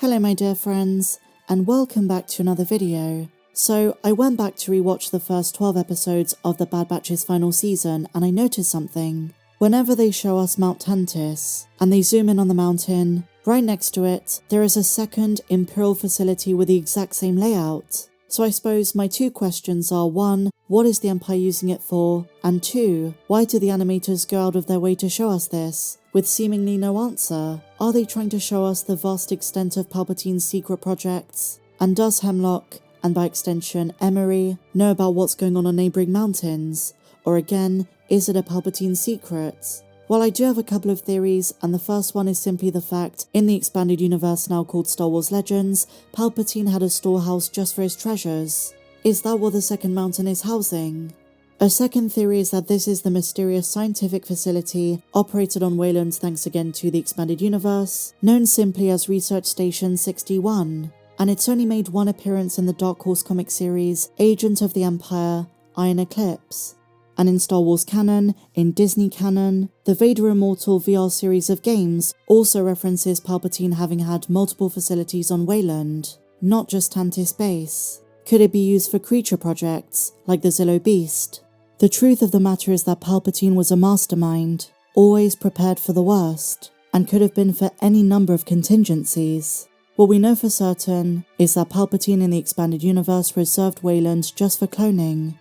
Hello my dear friends, and welcome back to another video. So I went back to rewatch the first 12 episodes of the Bad Batch's final season and I noticed something. Whenever they show us Mount Tantiss and they zoom in on the mountain, right next to it there is a second Imperial facility with the exact same layout. So I suppose my two questions are: 1, what is the Empire using it for? And 2, why do the animators go out of their way to show us this, with seemingly no answer? Are they trying to show us the vast extent of Palpatine's secret projects? And does Hemlock, and by extension Emery, know about what's going on neighbouring mountains? Or again, is it a Palpatine secret? Well, I do have a couple of theories, and the first one is simply the fact, in the expanded universe now called Star Wars Legends, Palpatine had a storehouse just for his treasures. Is that what the second mountain is housing? A second theory is that this is the mysterious scientific facility operated on Wayland thanks again to the expanded universe, known simply as Research Station 61, and it's only made one appearance in the Dark Horse comic series Agent of the Empire, Iron Eclipse. And in Star Wars canon, in Disney canon, the Vader Immortal VR series of games also references Palpatine having had multiple facilities on Wayland, not just Tantiss Base. Could it be used for creature projects, like the Zillo Beast? The truth of the matter is that Palpatine was a mastermind, always prepared for the worst, and could have been for any number of contingencies. What we know for certain is that Palpatine in the expanded universe reserved Wayland just for cloning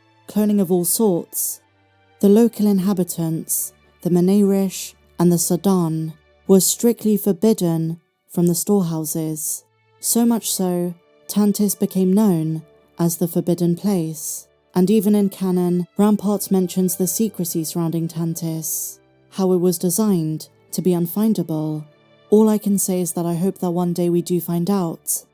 of all sorts. The local inhabitants, the Menerish and the Sadan, were strictly forbidden from the storehouses. So much so, Tantiss became known as the Forbidden Place. And even in canon, Rampart mentions the secrecy surrounding Tantiss, how it was designed to be unfindable. All I can say is that I hope that one day we do find out.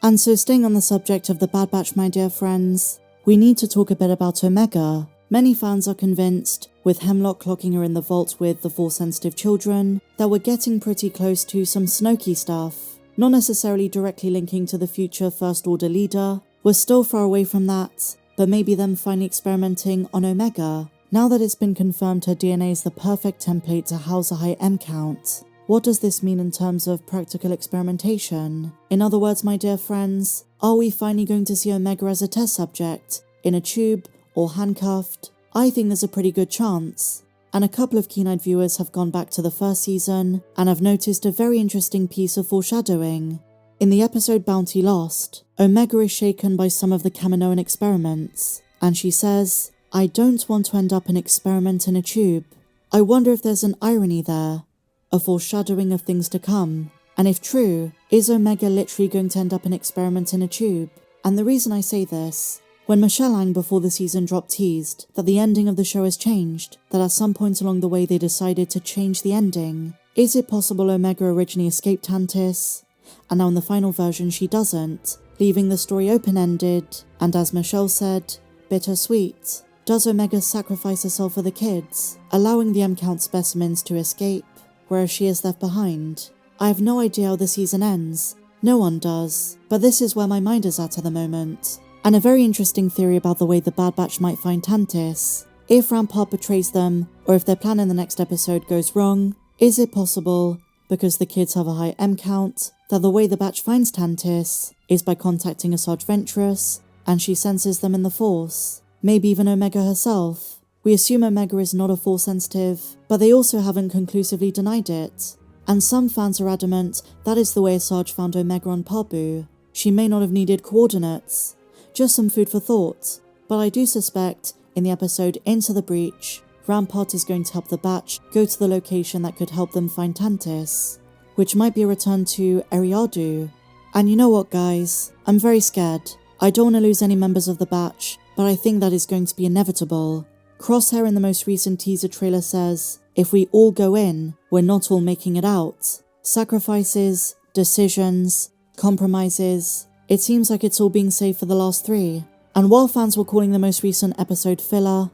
And so staying on the subject of the Bad Batch, my dear friends, we need to talk a bit about Omega. Many fans are convinced, with Hemlock locking her in the vault with the Force-sensitive children, that we're getting pretty close to some Snoke stuff. Not necessarily directly linking to the future First Order leader, we're still far away from that, but maybe them finally experimenting on Omega. Now that it's been confirmed her DNA is the perfect template to house a high M count, what does this mean in terms of practical experimentation? In other words, my dear friends, are we finally going to see Omega as a test subject, in a tube, or handcuffed? I think there's a pretty good chance. And a couple of keen-eyed viewers have gone back to the first season, and have noticed a very interesting piece of foreshadowing. In the episode Bounty Lost, Omega is shaken by some of the Kaminoan experiments, and she says, "I don't want to end up an experiment in a tube." I wonder if there's an irony there, a foreshadowing of things to come. And if true, is Omega literally going to end up an experiment in a tube? And the reason I say this, when Michelle Ang before the season dropped teased that the ending of the show has changed, that at some point along the way they decided to change the ending. Is it possible Omega originally escaped Tantiss, and now in the final version she doesn't, leaving the story open-ended, and as Michelle said, bittersweet? Does Omega sacrifice herself for the kids, allowing the M-count specimens to escape, whereas she is left behind? I have no idea how the season ends. No one does. But this is where my mind is at the moment. And a very interesting theory about the way the Bad Batch might find Tantiss. If Rampart betrays them, or if their plan in the next episode goes wrong, is it possible, because the kids have a high M count, that the way the Batch finds Tantiss is by contacting Asajj Ventress, and she senses them in the Force? Maybe even Omega herself. We assume Omega is not a Force sensitive, but they also haven't conclusively denied it. And some fans are adamant that is the way Asajj found Omega on Pabu. She may not have needed coordinates. Just some food for thought. But I do suspect, in the episode Into the Breach, Rampart is going to help the Batch go to the location that could help them find Tantiss, which might be a return to Eriadu. And you know what, guys? I'm very scared. I don't want to lose any members of the Batch, but I think that is going to be inevitable. Crosshair in the most recent teaser trailer says, if we all go in, we're not all making it out. Sacrifices, decisions, compromises. It seems like it's all being saved for the last 3. And while fans were calling the most recent episode filler,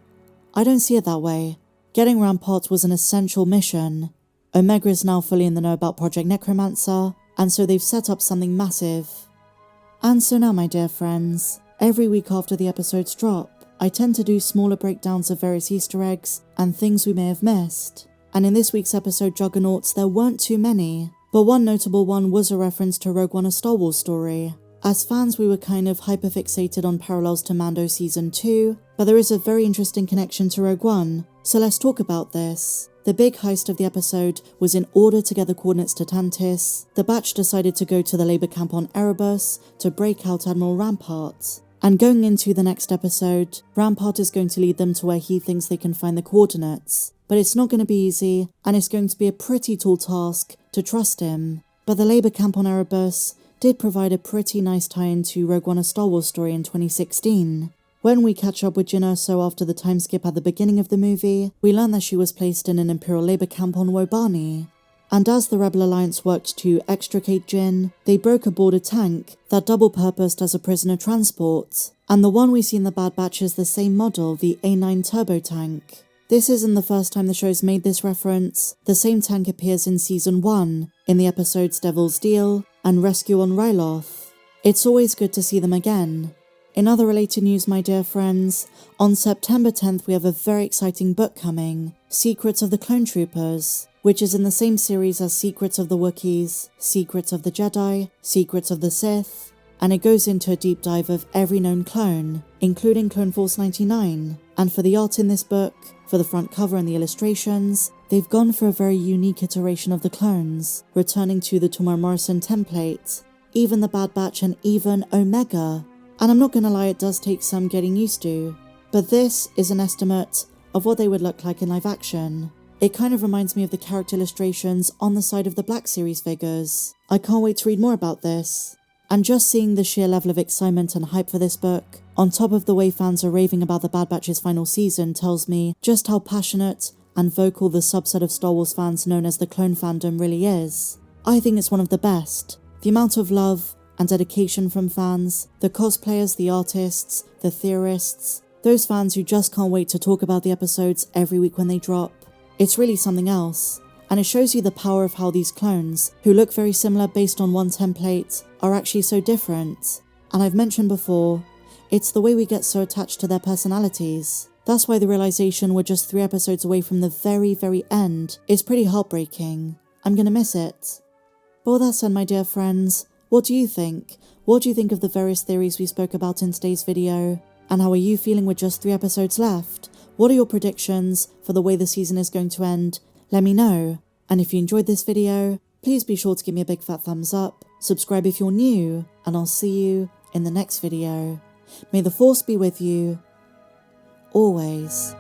I don't see it that way. Getting Rampart was an essential mission. Omega is now fully in the know about Project Necromancer, and so they've set up something massive. And so now, my dear friends, every week after the episodes drop, I tend to do smaller breakdowns of various Easter eggs and things we may have missed. And in this week's episode Juggernauts, there weren't too many, but one notable one was a reference to Rogue One, a Star Wars story. As fans, we were kind of hyperfixated on parallels to Mando Season 2, but there is a very interesting connection to Rogue One, so let's talk about this. The big heist of the episode was in order to get the coordinates to Tantiss. The batch decided to go to the Labour camp on Erebus to break out Admiral Rampart. And going into the next episode, Rampart is going to lead them to where he thinks they can find the coordinates. But it's not going to be easy, and it's going to be a pretty tall task to trust him. But the Labour camp on Erebus did provide a pretty nice tie-in to Rogue One, a Star Wars story in 2016. When we catch up with Jyn Erso after the time skip at the beginning of the movie, we learn that she was placed in an Imperial Labour camp on Wobani. And as the Rebel Alliance worked to extricate Jyn, they broke aboard a tank that double-purposed as a prisoner transport. And the one we see in the Bad Batch is the same model, the A9 turbo tank. This isn't the first time the show's made this reference. The same tank appears in Season 1, in the episodes Devil's Deal and Rescue on Ryloth. It's always good to see them again. In other related news, my dear friends, on September 10th we have a very exciting book coming, Secrets of the Clone Troopers, which is in the same series as Secrets of the Wookiees, Secrets of the Jedi, Secrets of the Sith, and it goes into a deep dive of every known clone, including Clone Force 99. And for the art in this book, for the front cover and the illustrations, they've gone for a very unique iteration of the clones, returning to the Temuera Morrison template, even the Bad Batch and even Omega. And I'm not gonna lie, it does take some getting used to, but this is an estimate of what they would look like in live action. It kind of reminds me of the character illustrations on the side of the Black Series figures. I can't wait to read more about this. And just seeing the sheer level of excitement and hype for this book, on top of the way fans are raving about the Bad Batch's final season, tells me just how passionate and vocal the subset of Star Wars fans known as the clone fandom really is. I think it's one of the best. The amount of love and dedication from fans, the cosplayers, the artists, the theorists, those fans who just can't wait to talk about the episodes every week when they drop. It's really something else, and it shows you the power of how these clones, who look very similar based on one template, are actually so different. And I've mentioned before, it's the way we get so attached to their personalities. That's why the realization we're just 3 episodes away from the very, very end is pretty heartbreaking. I'm gonna miss it. But with that said, my dear friends, what do you think? What do you think of the various theories we spoke about in today's video? And how are you feeling with just 3 episodes left? What are your predictions for the way the season is going to end? Let me know. And if you enjoyed this video, please be sure to give me a big fat thumbs up, subscribe if you're new, and I'll see you in the next video. May the Force be with you, always.